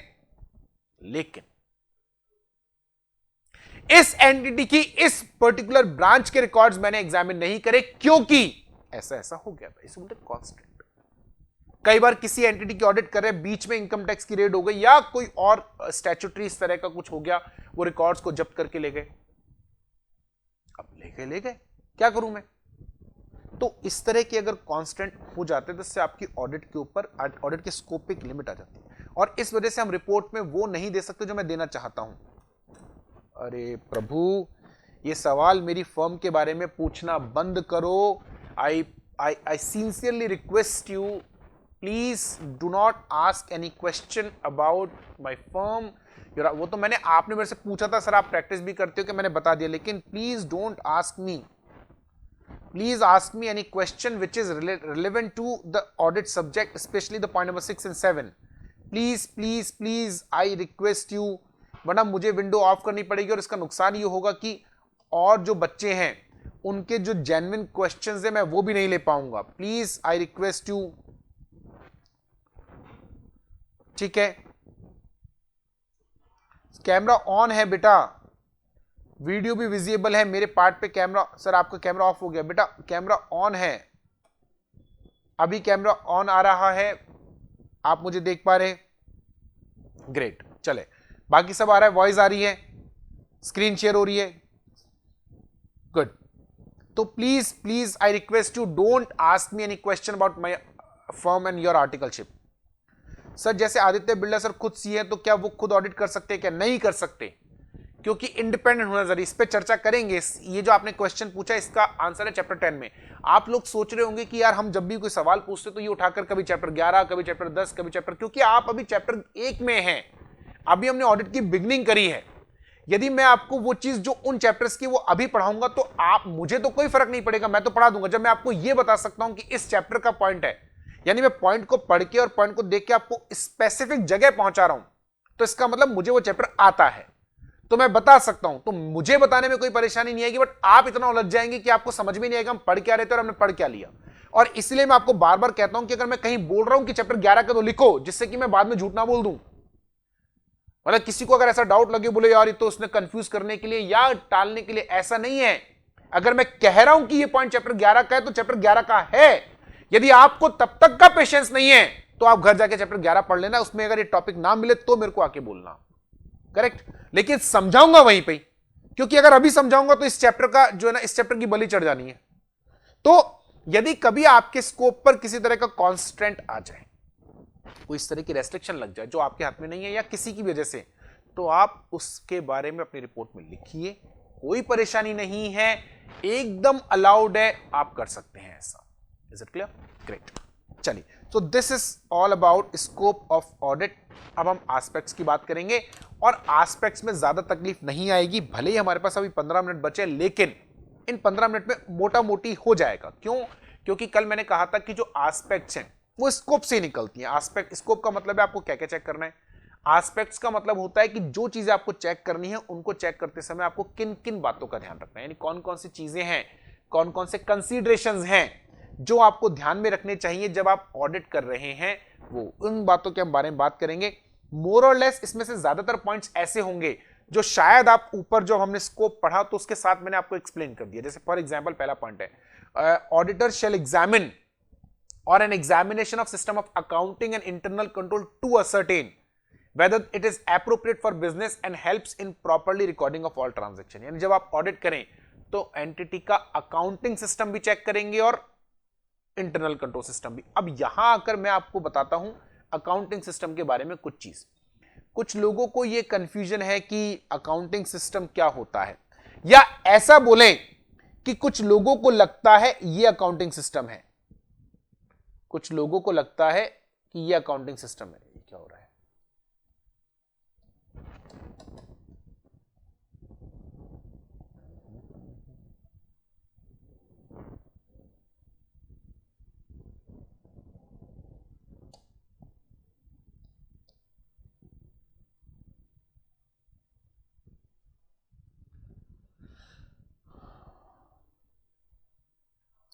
इस एंटिटी की इस पर्टिकुलर ब्रांच के रिकॉर्ड्स मैंने एग्जामिन नहीं करे क्योंकि ऐसा ऐसा हो गया था, इसे बोलते कांस्टेंट। कई बार किसी एंटिटी की ऑडिट कर रहे हैं, बीच में इनकम टैक्स की रेड हो गई या कोई और स्टैट्यूटरी इस तरह का कुछ हो गया, वो रिकॉर्ड्स को जब्त करके ले गए। अब ले गए क्या करूं मैं? तो इस तरह के अगर कांस्टेंट हो जाते हैं तो इससे आपकी ऑडिट के ऊपर, ऑडिट के स्कोप पे एक लिमिट आ जाती है, और इस वजह से हम रिपोर्ट में वो नहीं दे सकते जो मैं देना चाहता हूं। अरे प्रभु ये सवाल मेरी फर्म के बारे में पूछना बंद करो। I sincerely request you, please do not ask any question about my firm. वो तो आपने मेरे से पूछा था सर आप प्रैक्टिस भी करते हो कि मैंने बता दिया, लेकिन please don't ask me, please ask me any question which is relevant to the audit subject, especially the point number 6 and 7. please I request you, वरना मुझे विंडो ऑफ करनी पड़ेगी, और इसका नुकसान ये होगा कि और जो बच्चे हैं उनके जो जेन्युइन क्वेश्चंस है मैं वो भी नहीं ले पाऊंगा। प्लीज आई रिक्वेस्ट यू, ठीक है। कैमरा ऑन है बेटा, वीडियो भी विजिबल है मेरे पार्ट पे। कैमरा सर आपका कैमरा ऑफ हो गया बेटा, कैमरा ऑन है, अभी कैमरा ऑन आ रहा है, आप मुझे देख पा रहे हैं? ग्रेट, चले, बाकी सब आ रहा है, वॉइस आ रही है, स्क्रीन शेयर हो रही है, गुड। तो please please I request you, don't ask me any question about my firm and your articleship. Sir जैसे आदित्य बिल्डर सर खुद सी है, तो क्या वो खुद ऑडिट कर सकते हैं? क्या नहीं कर सकते? क्योंकि इंडिपेंडेंट होना जरूरी, इस पे चर्चा करेंगे। ये जो आपने क्वेश्चन पूछा इसका आंसर है चैप्टर 10 में। आप लोग सोच रहे होंगे कि यार हम जब भी कोई सवाल पूछते तो ये उठाकर कभी चैप्टर 11, कभी चैप्टर 10, कभी चैप्टर, क्योंकि आप अभी चैप्टर 1 में हैं, अभी हमने ऑडिट की बिगनिंग करी है। यदि मैं आपको वो चीज जो उन चैप्टर्स की वो अभी पढ़ाऊंगा तो आप, मुझे तो कोई फर्क नहीं पड़ेगा, मैं तो पढ़ा दूंगा। जब मैं आपको ये बता सकता हूं कि इस चैप्टर का पॉइंट है, यानी मैं पॉइंट को पढ़ के और पॉइंट को देख के आपको स्पेसिफिक जगह पहुंचा रहा हूं, तो इसका मतलब मुझे वो चैप्टर आता है, तो मैं बता सकता हूं। तो मुझे बताने में कोई परेशानी नहीं आएगी, बट आप इतना उलझ जाएंगे कि आपको समझ में नहीं आएगा हम पढ़ क्या रहे थे और हमने पढ़ क्या लिया। और इसलिए मैं आपको बार बार कहता हूं कि अगर मैं कहीं बोल रहा हूं कि चैप्टर 11 का तो लिखो, जिससे कि मैं बाद में झूठ ना बोल दूं। मतलब किसी को अगर ऐसा डाउट लगे, बोले यार ये तो उसने कंफ्यूज करने के लिए या टालने के लिए, ऐसा नहीं है। अगर मैं कह रहा हूं कि ये पॉइंट चैप्टर 11 का है तो चैप्टर 11 का है। यदि आपको तब तक का पेशेंस नहीं है तो आप घर जाके चैप्टर 11 पढ़ लेना, उसमें अगर ये टॉपिक ना मिले तो मेरे को आके बोलना, करेक्ट। लेकिन समझाऊंगा वहीं पे, क्योंकि अगर अभी समझाऊंगा तो इस चैप्टर का जो है ना, इस चैप्टर की बलि चढ़ जानी है। तो यदि कभी आपके स्कोप पर किसी तरह का कॉन्स्टेंट आ जाए, कोई इस तरह की रेस्ट्रिक्शन लग जाए जो आपके हाथ में नहीं है या किसी की वजह से, तो आप उसके बारे में अपनी रिपोर्ट में लिखिए, कोई परेशानी नहीं है, एकदम अलाउड है, आप कर सकते हैं ऐसा। Is it clear? ग्रेट, चलिए। So this is all about scope of audit. अब हम एस्पेक्ट्स की बात करेंगे, और एस्पेक्ट्स में ज्यादा तकलीफ नहीं आएगी, भले ही हमारे पास अभी 15 मिनट बचे, लेकिन इन 15 मिनट में मोटा मोटी हो जाएगा। क्यों? क्योंकि कल मैंने कहा था कि जो एस्पेक्ट्स हैं वो स्कोप से निकलती हैं। एस्पेक्ट, स्कोप का मतलब है आपको क्या क्या चेक करना है। एस्पेक्ट्स का मतलब होता है कि जो चीजें आपको चेक करनी है उनको चेक करते समय आपको किन किन बातों का ध्यान रखना है, यानी कौन कौन सी चीजें हैं, कौन कौन से कंसीडरेशंस हैं जो आपको ध्यान में रखने चाहिए जब आप ऑडिट कर रहे हैं। वो उन बातों के हम बारे में बात करेंगे। मोर और लेस इसमें से ज्यादातर पॉइंट्स ऐसे होंगे जो शायद आप ऊपर जो हमने स्कोप पढ़ा तो उसके साथ मैंने आपको एक्सप्लेन कर दिया। जैसे फॉर एग्जांपल पहला पॉइंट है, auditor shall examine or an examination of system of accounting and internal control to ascertain whether it is appropriate for business and helps in properly recording of all transaction। यानी जब आप ऑडिट करें तो एंटिटी का अकाउंटिंग सिस्टम भी चेक करेंगे और इंटरनल कंट्रोल सिस्टम भी। अब यहां आकर मैं आपको बताता हूं अकाउंटिंग सिस्टम के बारे में कुछ चीज। कुछ लोगों को यह कंफ्यूजन है कि अकाउंटिंग सिस्टम क्या होता है, या ऐसा बोलें कि कुछ लोगों को लगता है यह अकाउंटिंग सिस्टम है, कुछ लोगों को लगता है कि यह अकाउंटिंग सिस्टम है। ये क्या हो रहा है?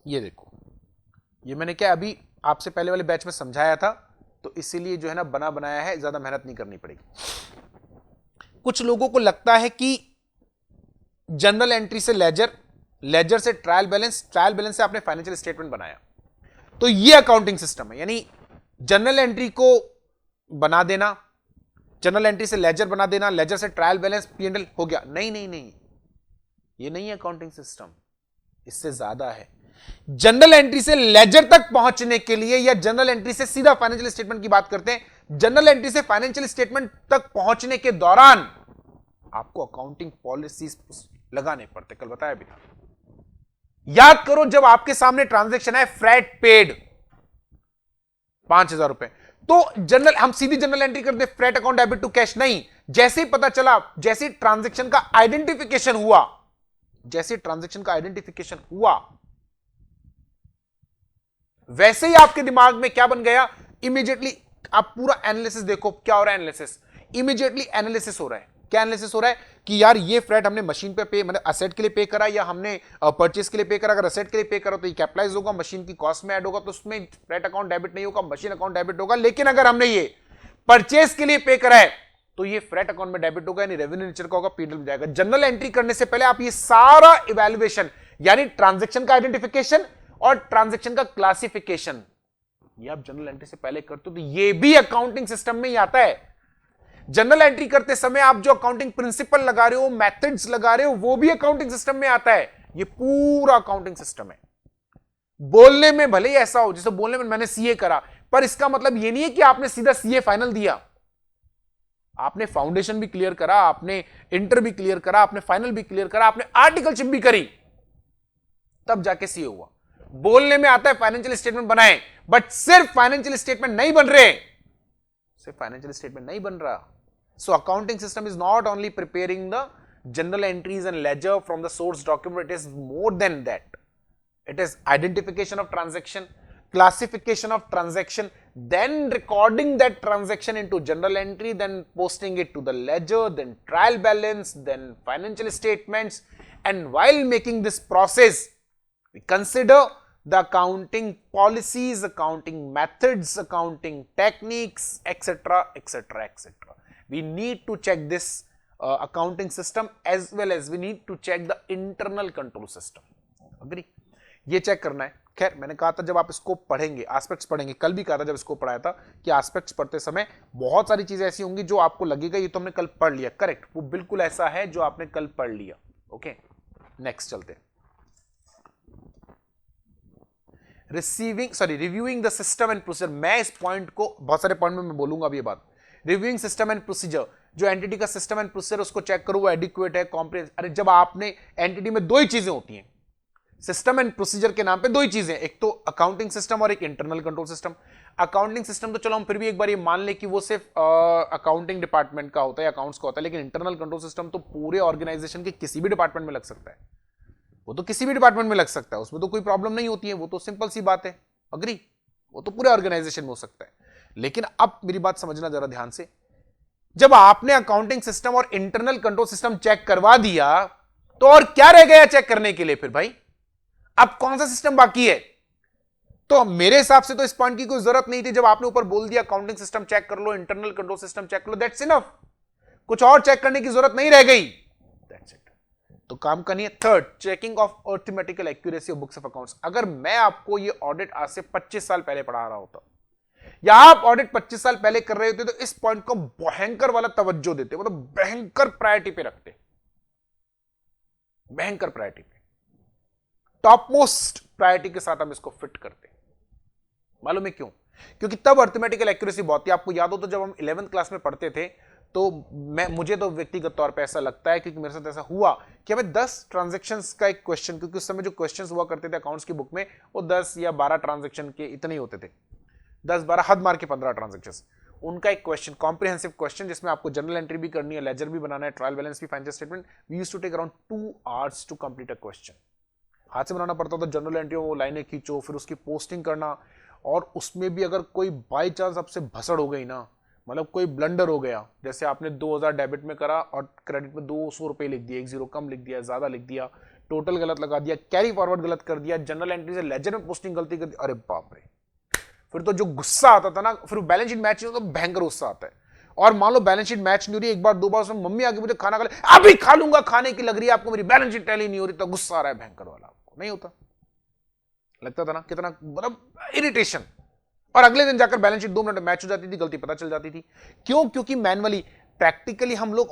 ये देखो, ये मैंने क्या अभी आपसे पहले वाले बैच में समझाया था, तो इसीलिए जो है ना बना बनाया है, ज्यादा मेहनत नहीं करनी पड़ेगी। कुछ लोगों को लगता है कि जनरल एंट्री से लेजर, लेजर से ट्रायल बैलेंस, ट्रायल बैलेंस से आपने फाइनेंशियल स्टेटमेंट बनाया, तो ये अकाउंटिंग सिस्टम है। यानी जनरल एंट्री को बना देना, जनरल एंट्री से लेजर बना देना, लेजर से ट्रायल बैलेंस, P&L हो गया। नहीं नहीं नहीं, ये नहीं है अकाउंटिंग सिस्टम, इससे ज्यादा है। जनरल एंट्री से लेजर तक पहुंचने के लिए, या जनरल एंट्री से सीधा फाइनेंशियल स्टेटमेंट की बात करते हैं, जनरल एंट्री से फाइनेंशियल स्टेटमेंट तक पहुंचने के दौरान आपको अकाउंटिंग पॉलिसीज लगाने पड़ते। कल बताया भी था। याद करो, जब आपके सामने ट्रांजैक्शन है फ्रैट पेड 5,000 रुपए, तो जनरल, हम सीधी जनरल एंट्री करते, freight account debit to cash नहीं। जैसे ही पता चला, जैसे ट्रांजैक्शन का आइडेंटिफिकेशन हुआ, जैसे ट्रांजैक्शन का आइडेंटिफिकेशन हुआ, वैसे ही आपके दिमाग में क्या बन गया, इमीडिएटली आप पूरा एनालिसिस देखो क्या हो रहा है। एनालिसिस, इमीडिएटली एनालिसिस हो रहा है। क्या एनालिसिस हो रहा है कि यार ये फ्रैट हमने मशीन पे पे, मतलब असेट के लिए पे करा, या हमने परचेस के लिए पे करा। अगर असेट के लिए पे करा तो ये कैपिटलाइज होगा, मशीन की कॉस्ट में ऐड होगा, तो उसमें फ्रैट अकाउंट डेबिट नहीं होगा, मशीन अकाउंट डेबिट होगा। लेकिन अगर हमने ये परचेस के लिए पे करा है तो ये फ्रैट अकाउंट में डेबिट होगा, यानी रेवेन्यू नेचर का होगा, P&L में जाएगा। जनरल एंट्री करने से पहले आप ये सारा इवैल्यूएशन, यानी ट्रांजैक्शन का आइडेंटिफिकेशन और ट्रांजैक्शन का क्लासिफिकेशन, ये आप जनरल एंट्री से पहले करते हो तो ये भी अकाउंटिंग सिस्टम में ही आता है। जनरल एंट्री करते समय आप जो अकाउंटिंग प्रिंसिपल लगा रहे हो, मेथड्स लगा रहे हो, वो भी अकाउंटिंग सिस्टम में आता है। ये पूरा अकाउंटिंग सिस्टम है। बोलने में भले ही ऐसा हो, जैसे बोलने में मैंने सीए करा, पर इसका मतलब ये नहीं है कि आपने सीधा सीए फाइनल दिया। आपने फाउंडेशन भी क्लियर करा, आपने इंटर भी क्लियर करा, आपने फाइनल भी क्लियर करा, आपने आर्टिकलशिप भी करी, तब जाके सीए हुआ। बोलने में आता है फाइनेंशियल स्टेटमेंट बनाए, बट सिर्फ फाइनेंशियल स्टेटमेंट नहीं बन रहे, सिर्फ फाइनेंशियल स्टेटमेंट नहीं बन रहा। So accounting system is not only preparing the journal entries and ledger from the source document, it is more than that. It is identification of transaction, classification of transaction, then recording that transaction into journal entry, then posting it to the ledger, then trial balance, then financial statements. And while making this process, we consider the accounting policies, accounting methods, accounting techniques, etc., etc., etc. We need to check this accounting system, as well as we need to check the internal control system. Agree? ये चेक करना है। खैर, मैंने कहा था जब आप स्कोप पढ़ेंगे, एस्पेक्ट्स पढ़ेंगे, कल भी कहा था जब स्कोप पढ़ाया था कि एस्पेक्ट्स पढ़ते समय बहुत सारी चीजें ऐसी होंगी जो आपको लगेगा ये तो हमने कल पढ़ लिया। करेक्ट, वो बिल्कुल ऐसा है जो आपने कल पढ़ लिया। ओके, नेक्स्ट चलते हैं। Reviewing the system and procedure. मैं इस पॉइंट को बहुत सारे पॉइंट में मैं बोलूंगा अभी ये बात। रिव्यूइंग सिस्टम एंड प्रोसीजर, जो एंटिटी का सिस्टम एंड प्रोसीजर उसको चेक करो वो एडिक्वेट है, कॉम्प्रिहेंसिव। अरे जब आपने एंटिटी में दो ही चीजें होती हैं, सिस्टम एंड प्रोसीजर के नाम पे दो ही चीजें, एक तो अकाउंटिंग सिस्टम और एक internal control system. Accounting system तो चलो हम फिर भी एक बार ये मान ले कि वो सिर्फ अकाउंटिंग डिपार्टमेंट का होता है, अकाउंट्स का होता है, लेकिन इंटरनल कंट्रोल सिस्टम तो पूरे ऑर्गेनाइजेशन के किसी भी डिपार्टमेंट में लग सकता है। वो तो किसी भी डिपार्टमेंट में लग सकता है, उसमें तो कोई प्रॉब्लम नहीं होती है, वो तो सिंपल सी बात है। अग्री, वो तो पूरे ऑर्गेनाइजेशन में हो सकता है। लेकिन अब मेरी बात समझना जरा ध्यान से, जब आपने अकाउंटिंग सिस्टम और इंटरनल कंट्रोल सिस्टम चेक करवा दिया तो और क्या रह गया चेक करने के लिए फिर भाई? अब कौन सा सिस्टम बाकी है? तो मेरे हिसाब से तो इस पॉइंट की कोई जरूरत नहीं थी। जब आपने ऊपर बोल दिया अकाउंटिंग सिस्टम चेक कर लो, इंटरनल कंट्रोल सिस्टम चेक कर लो, दैट्स इनफ। कुछ और चेक करने की जरूरत नहीं रह गई, दैट्स इट। तो काम करनी है। Third, checking of arithmetical accuracy of books of accounts. अगर मैं आपको ये ऑडिट आज से 25 साल पहले पढ़ा रहा होता, या आप ऑडिट 25 साल पहले कर रहे होते, तो इस पॉइंट को भयंकर वाला तवज्जो देते, मतलब भयंकर प्रायोरिटी पे रखते, भयंकर प्रायोरिटी पे, टॉप मोस्ट प्रायोरिटी के साथ हम इसको फिट करते। मालूम है क्यों? क्योंकि तब अर्थमेटिकल एक्यूरेसी बहुत थी। आपको याद हो तो जब हम 11th क्लास में पढ़ते थे तो मुझे तो व्यक्तिगत तौर पे ऐसा लगता है, क्योंकि मेरे साथ ऐसा हुआ कि हमें 10 ट्रांजैक्शंस का एक क्वेश्चन, क्योंकि उस समय जो क्वेश्चंस हुआ करते थे अकाउंट्स की बुक में वो 10 या 12 ट्रांजैक्शन के इतने ही होते थे, 10-12 हद मार के 15 ट्रांजैक्शंस। उनका एक क्वेश्चन, कॉम्प्रिहेंसिव क्वेश्चन, जिसमें आपको जनरल एंट्री भी करनी है, लेजर भी बनाना है, ट्रायल बैलेंस भी, financial statement. We used to take around 2 hours to complete a question. हाथ से बनाना पड़ता था जनरल एंट्री, वो लाइनें खींचो, फिर उसकी पोस्टिंग करना, और उसमें भी अगर कोई बाई चांस आपसे भसड़ हो गई ना, मतलब कोई ब्लंडर हो गया, जैसे आपने 2000 डेबिट में करा और क्रेडिट में 200 रुपए लिख दिया, 1 0 कम लिख दिया, ज्यादा लिख दिया, टोटल गलत लगा दिया, कैरी फॉरवर्ड गलत कर दिया, जनरल एंट्री से लेजर में पोस्टिंग गलती कर दी, अरे बाप रे! फिर तो जो गुस्सा आता था ना, फिर बैलेंस शीट मैच नहीं होता तो भयंकर गुस्सा आता है। और मान लो बैलेंस शीट मैच नहीं हो रही, एक बार 2 बार उसमें मम्मी आके मुझे खाना खा ले, अभी खा लूंगा, खाने की लग रही है आपको, मेरी बैलेंस शीट टैली नहीं हो रही, तो गुस्सा आ रहा है भयंकर वाला। आपको नहीं होता? लगता था ना कितना, मतलब इरिटेशन। और अगले दिन जाकर बैलेंस शीट 2 मिनट मैच हो जाती थी, गलती पता चल जाती थी। क्यों? क्योंकि मैनुअली, प्रैक्टिकली हम लोग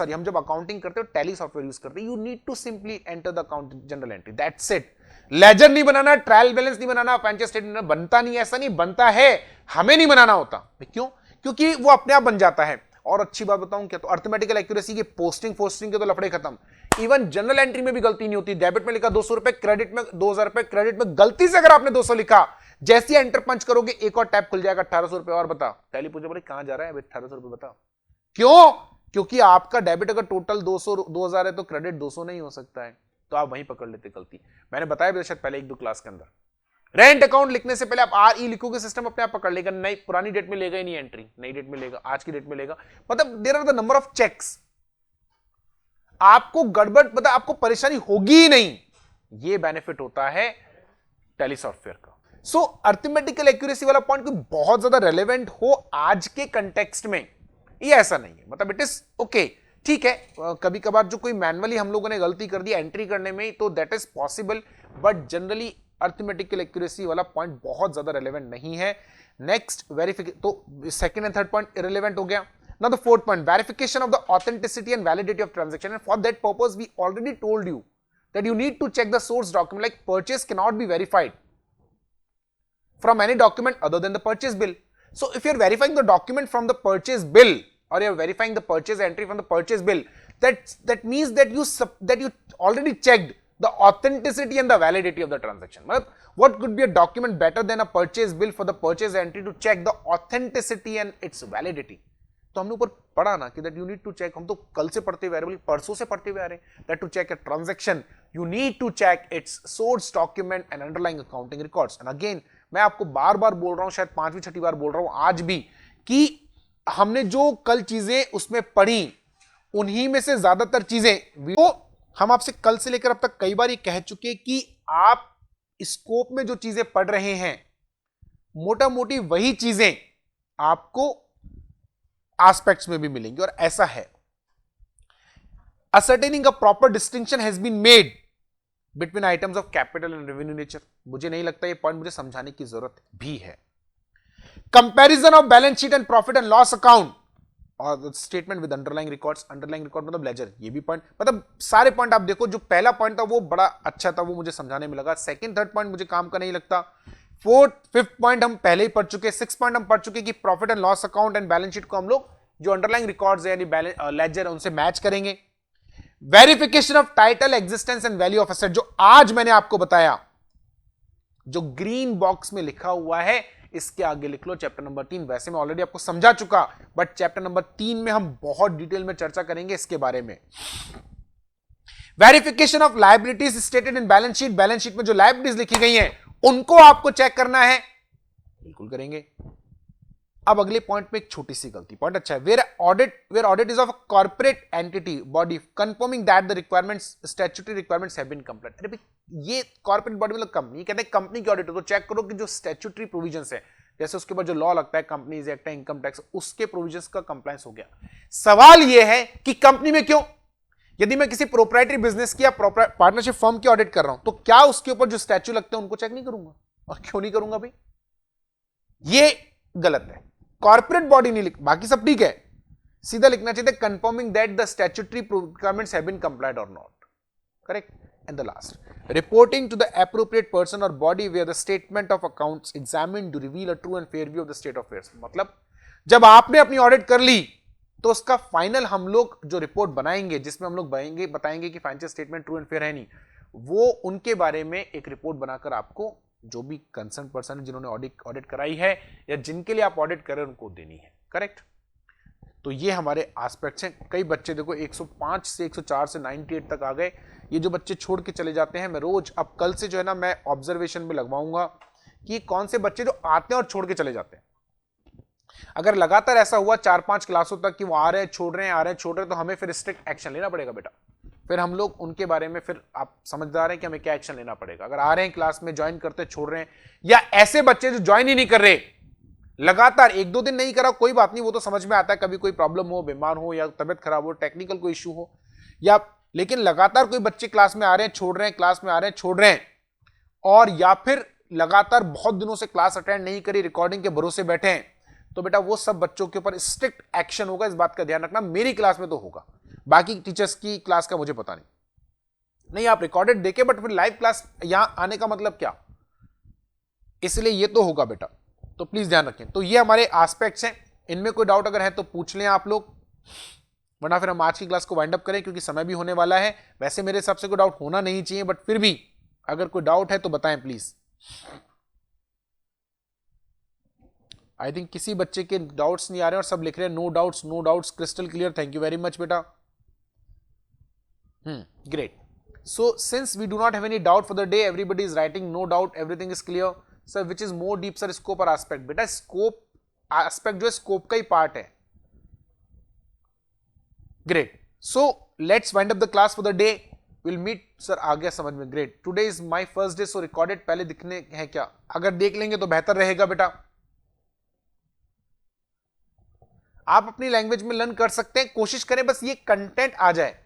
हम जब अकाउंटिंग करते हो टैली सॉफ्टवेयर यूज करते हैं, you need to simply enter the account journal entry, that's it. Ledger नहीं बनाना, ट्रायल बैलेंस नहीं बनाना, फाइनेंशियल स्टेटमेंट बनता नहीं, ऐसा नहीं बनता है, हमें नहीं बनाना होता। क्यों? क्योंकि वो अपने आप बन जाता है। और अच्छी बात बताऊं क्या, तो अर्थमेटिकल एक्यूरेसी की पोस्टिंग के तो लफड़े खत्म। इवन जनरल एंट्री में भी गलती नहीं होती। डेबिट में लिखा 200 रुपए, क्रेडिट में 2000 रुपए, क्रेडिट में गलती से अगर आपने 200 लिखा, जैसे ही एंटर पंच करोगे एक और टैब खुल जाएगा, 1800 रुपए और बता। टैली पूछे बोले कहां जा रहा है, 1800 रुपए बता। क्यों? क्योंकि आपका डेबिट अगर टोटल 2000 है तो क्रेडिट 200 नहीं हो सकता है, तो आप वहीं पकड़ लेते गलती। मैंने बताया बेशक पहले 1-2 क्लास के अंदर, रेंट अकाउंट लिखने से पहले आप RE लिखोगे, सिस्टम अपने आप पकड़ लेगा। नई पुरानी डेट में लेगा ही नहीं एंट्री, नई डेट में लेगा, आज की डेट में लेगा। मतलब there are the number of checks, आपको गड़बड़, मतलब आपको परेशानी होगी ही नहीं। ये बेनिफिट होता है टैली सॉफ्टवेयर का। सो अर्थमेटिकल एक्यूरेसी वाला पॉइंट कोई बहुत ज्यादा रेलेवेंट हो आज के कंटेक्स्ट में, ये ऐसा नहीं है। मतलब इट इज ओके, ठीक है, कभी कभार जो कोई मैनुअली हम लोगों ने गलती कर दी एंट्री करने में, तो that is possible, but generally arithmetical accuracy वाला पॉइंट बहुत ज्यादा रेलेवेंट नहीं है। नेक्स्ट वेरिफिकेशन, तो second and third point irrelevant हो गया। Now the fourth point, verification of the authenticity and validity of transaction, and for that purpose we already told you that you need to check the source document, like purchase can not be verified from any document other than the purchase bill. So if you're verifying the document from the purchase bill, or you're verifying the purchase entry from the purchase bill, that means that you already checked the authenticity and the validity of the transaction. What could be a document better than a purchase bill for the purchase entry to check the authenticity and its validity? तो हमने ऊपर पढ़ा ना कि that you need to check, हम तो कल से पढ़ते हुए आ रहे, परसों से पढ़ते हुए आ रहे, that to check a transaction you need to check its source document and underlying accounting records. And again मैं आपको बार बार बोल रहा हूं, शायद पांचवी छठी बार बोल रहा हूं आज भी, कि हमने जो कल चीजें उसमें पढ़ी उन्हीं में से ज्यादातर चीजें तो हम आपसे कल से लेकर अब तक कई बार ये कह चुके कि आप स्कोप में जो चीजें पढ़ रहे हैं मोटा मोटी वही चीजें आपको एस्पेक्ट्स में भी मिलेंगी, और ऐसा है। ascertaining a proper distinction has been made between items of capital and revenue nature। मुझे नहीं लगता ये पॉइंट मुझे समझाने की जरूरत भी है। Comparison of balance sheet and profit and loss account और statement with underlying records, underlying record मतलब लेजर, ये भी पॉइंट, मतलब सारे पॉइंट आप देखो, जो पहला पॉइंट था वो बड़ा अच्छा था, वो मुझे समझाने में लगा। सेकंड थर्ड पॉइंट मुझे काम का नहीं लगता। फोर्थ फिफ्थ पॉइंट हम पहले ही पढ़ चुके। सिक्स पॉइंट हम पढ़ चुके कि profit and loss account and balance sheet को हम लोग जो अंडरलाइंग रिकॉर्ड्स है यानी लेजर उनसे मैच करेंगे। Verification of title, existence and value of asset, जो आज मैंने आपको बताया, जो ग्रीन बॉक्स में लिखा हुआ है इसके आगे लिख लो चैप्टर नंबर 3। वैसे मैं ऑलरेडी आपको समझा चुका, बट चैप्टर नंबर 3 में हम बहुत डिटेल में चर्चा करेंगे इसके बारे में। Verification of liabilities stated in balance sheet, balance sheet में जो लायबिलिटीज लिखी गई हैं उनको आपको चेक करना है, बिल्कुल करेंगे। अब अगले पॉइंट में एक छोटी सी गलती, पॉइंट अच्छा है, where audit is of a corporate entity body conforming that the requirements statutory requirements have been complete. अरे भाई ये कॉर्पोरेट बॉडी मतलब कंपनी, कहते हैं कंपनी की ऑडिट हो तो चेक करो कि जो स्टैट्यूटरी प्रोविजंस है, जैसे उसके ऊपर जो लॉ लगता है कंपनीज एक्ट है, इनकम टैक्स, उसके प्रोविजंस का कंप्लायंस हो गया। सवाल यह है कि कंपनी में क्यों, यदि मैं किसी प्रोप्राइटरी बिजनेस की या पार्टनरशिप फर्म की ऑडिट कर रहा हूं तो क्या उसके ऊपर जो स्टैच्यू लगते हैं उनको चेक नहीं करूंगा? और क्यों नहीं करूंगा भाई? ये गलत है। कॉर्पोरेट बॉडी नहीं लिख, बाकी सब ठीक है, सीधा लिखना चाहिए confirming that the statutory requirements have been complied और not, correct. And the last, reporting to the appropriate person और body where the statement of accounts examined to reveal a true and fair view of the state of affairs. मतलब जब आपने अपनी ऑडिट कर ली तो उसका फाइनल हम लोग जो रिपोर्ट बनाएंगे, जिसमें हम लोग बताएंगे कि financial statement true and fair है नहीं, वो उनके बारे में एक रिपोर्ट बनाकर आपको जो भी कंसर्न पर्सन है जिन्होंने ऑडिट कराई है या जिनके लिए आप ऑडिट कर रहे हैं उनको देनी है, करेक्ट। तो ये हमारे एस्पेक्ट्स हैं। कई बच्चे देखो 105 से 104 से 98 तक आ गए। ये जो बच्चे छोड़ के चले जाते हैं, मैं रोज अब कल से जो है ना मैं ऑब्जर्वेशन में लगवाऊंगा कि कौन से बच्चे जो आते हैं और छोड़ के चले जाते हैं। अगर लगातार ऐसा हुआ 4-5 क्लासों तक कि वो आ रहे हैं छोड़ रहे हैं, आ रहे हैं छोड़ रहे हैं, तो हमें फिर स्ट्रिक्ट एक्शन लेना पड़ेगा बेटा। फिर हम लोग उनके बारे में, फिर आप समझदार हैं कि हमें क्या एक्शन लेना पड़ेगा। अगर आ रहे हैं क्लास में, ज्वाइन करते छोड़ रहे हैं, या ऐसे बच्चे जो ज्वाइन ही नहीं कर रहे, लगातार 1-2 दिन नहीं करा कोई बात नहीं, वो तो समझ में आता है, कभी कोई प्रॉब्लम हो, बीमार हो या तबियत खराब हो, टेक्निकल कोई इश्यू हो, या लेकिन लगातार कोई बच्चे क्लास में आ रहे हैं छोड़ रहे हैं, क्लास में आ रहे हैं छोड़ रहे हैं, और या फिर लगातार बहुत दिनों से क्लास अटेंड नहीं करी, रिकॉर्डिंग के भरोसे बैठे हैं, तो बेटा वो सब बच्चों के ऊपर स्ट्रिक्ट एक्शन होगा। इस बात का ध्यान रखना। मेरी क्लास में तो होगा, बाकी टीचर्स की क्लास का मुझे पता नहीं आप रिकॉर्डेड देखे, बट फिर लाइव क्लास यहां आने का मतलब क्या, इसलिए ये तो होगा बेटा, तो प्लीज ध्यान रखें। तो ये हमारे एस्पेक्ट्स हैं, इनमें कोई डाउट अगर है तो पूछ लें आप लोग, वरना फिर हम आज की क्लास को वाइंड अप करें क्योंकि समय भी होने वाला है। वैसे मेरे हिसाब से कोई डाउट होना नहीं चाहिए, बट फिर भी अगर कोई डाउट है तो बताएं प्लीज। आई थिंक किसी बच्चे के डाउट्स नहीं आ रहे हैं और सब लिख रहे हैं no doubts crystal clear, thank you very much बेटा। Great. So since we do not have any doubt for the day, everybody is writing no doubt, everything is clear. Sir which is more deep sir, scope और एस्पेक्ट? बेटा स्कोप एस्पेक्ट जो है स्कोप का ही पार्ट है। Great, so let's wind up the class for the day, will meet. Sir आ गया समझ में, great. Today is my first day, so recorded पहले दिखने हैं क्या? अगर देख लेंगे तो बेहतर रहेगा बेटा। आप अपनी लैंग्वेज में लर्न कर सकते हैं, कोशिश करें बस ये कंटेंट आ जाए।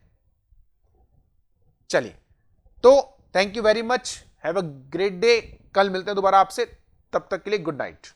चलिए, तो thank you very much, have a great day. कल मिलते हैं दोबारा आपसे, तब तक के लिए गुड नाइट।